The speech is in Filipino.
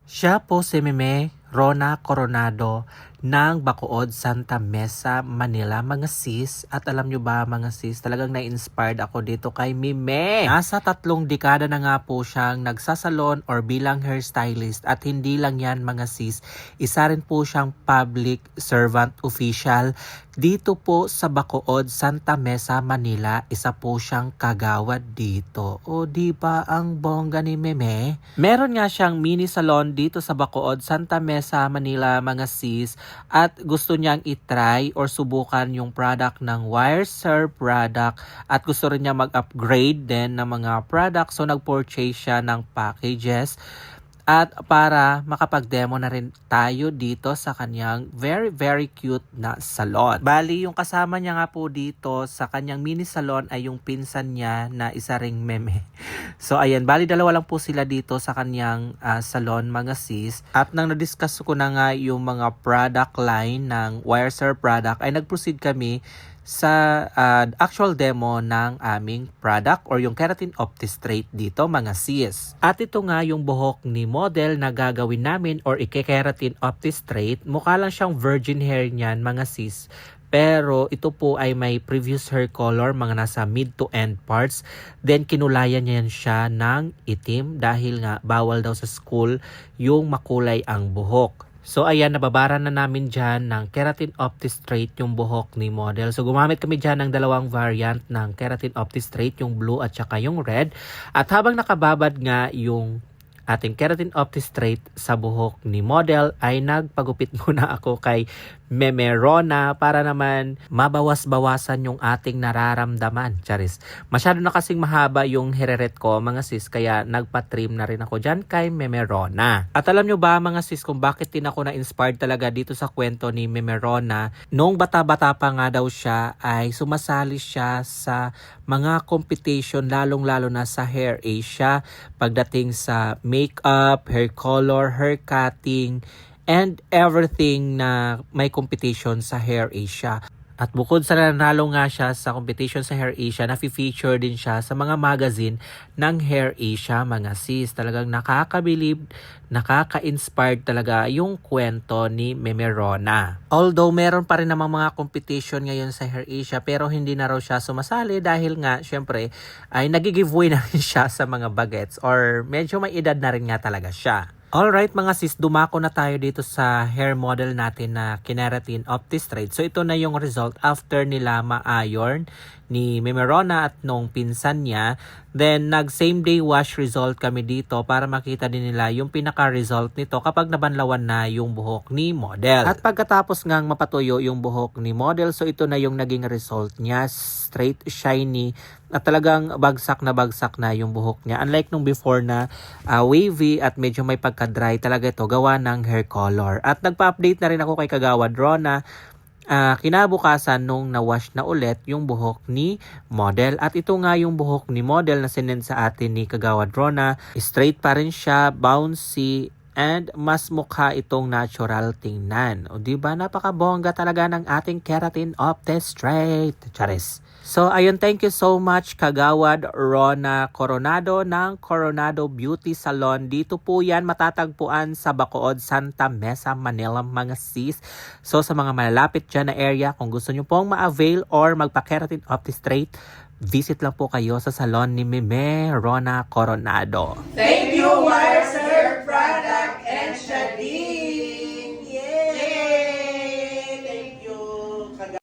Siya po si Meme Rona Coronado ng Bacood, Santa Mesa, Manila, mga sis. At alam nyo ba mga sis, talagang na-inspired ako dito kay Meme. Nasa 3 dekada na nga po siyang nagsasalon or bilang hairstylist. At hindi lang yan mga sis, isa rin po siyang public servant official dito po sa Bacood, Santa Mesa, Manila. Isa po siyang kagawad dito. O di ba ang bongga ni Meme? Meron nga siyang mini salon dito sa Bacood, Santa Mesa, Manila, mga sis. At gusto niyang itry or subukan yung product ng Wireserve product. At gusto rin niya mag-upgrade din ng mga product. So nag-purchase siya ng packages. At para makapag-demo na rin tayo dito sa kanyang very very cute na salon. Bali, yung kasama niya nga po dito sa kanyang mini salon ay yung pinsan niya na isa ring Meme. So ayan, bali dalawa lang po sila dito sa kanyang salon mga sis. At nang na-discuss ko na nga yung mga product line ng Wireserve product ay nag-proceed kami sa actual demo ng aming product or yung Keratin Opti-Straight dito mga sis. At ito nga yung buhok ni model na gagawin namin or ike-Keratin Opti-Straight. Mukha lang siyang virgin hair niyan mga sis. Pero ito po ay may previous hair color, mga nasa mid to end parts. Then kinulayan niya siya ng itim dahil nga bawal daw sa school yung makulay ang buhok. So ayan, nababara na namin dyan ng Keratin Opti-Straight yung buhok ni model. So gumamit kami dyan ng dalawang variant ng Keratin Opti-Straight, yung blue at saka yung red. At habang nakababad nga yung ating Keratin Opti-Straight sa buhok ni model ay nagpagupit muna ako kay Meme Rona para naman mabawas-bawasan yung ating nararamdaman. Charis. Masyado na kasing mahaba yung hereret ko mga sis, kaya nagpa-trim na rin ako dyan kay Meme Rona. At alam nyo ba mga sis kung bakit din ako na-inspired talaga dito sa kwento ni Meme Rona? Noong bata-bata pa nga daw siya ay sumasali siya sa mga competition, lalong-lalo na sa Hair Asia pagdating sa makeup, hair color, hair cutting, and everything na may competition sa Hair Asia. At bukod sa nanalo nga siya sa competition sa Hair Asia, na-feature din siya sa mga magazine ng Hair Asia mga sis. Talagang nakakabilib, nakaka-inspired talaga yung kwento ni Meme Rona. Although meron pa rin namang mga competition ngayon sa Hair Asia, pero hindi na raw siya sumasali dahil nga syempre ay nag-giveaway na rin siya sa mga bagets or medyo may edad na rin nga talaga siya. Alright mga sis, dumako na tayo dito sa hair model natin na Keratin Opti-Straight. So ito na yung result after nila ma-iron ni Meme Rona at nung pinsan niya. Then nag same day wash result kami dito para makita din nila yung pinaka-result nito kapag nabanlawan na yung buhok ni model. At pagkatapos ngang mapatuyo yung buhok ni model, so ito na yung naging result niya. Straight, shiny, at talagang bagsak na yung buhok niya. Unlike nung before na wavy at medyo may pagka-dry, talaga ito gawa ng hair color. At nagpa-update na rin ako kay Kagawad Rona kinabukasan nung na-wash na ulit yung buhok ni model. At ito nga yung buhok ni model na sinend sa atin ni Kagawad Rona. Straight pa rin siya, bouncy, and mas mukha itong natural tingnan. O diba, napakabongga talaga ng ating Keratin Opti-Straight. Charis. So ayun, thank you so much Kagawad Rona Coronado ng Coronado Beauty Salon. Dito po yan matatagpuan sa Bacood, Santa Mesa, Manila mga sis. So sa mga malalapit dyan na area, kung gusto nyo pong ma-avail or magpa-Keratin Opti-Straight, visit lang po kayo sa salon ni Meme Rona Coronado. Thank you,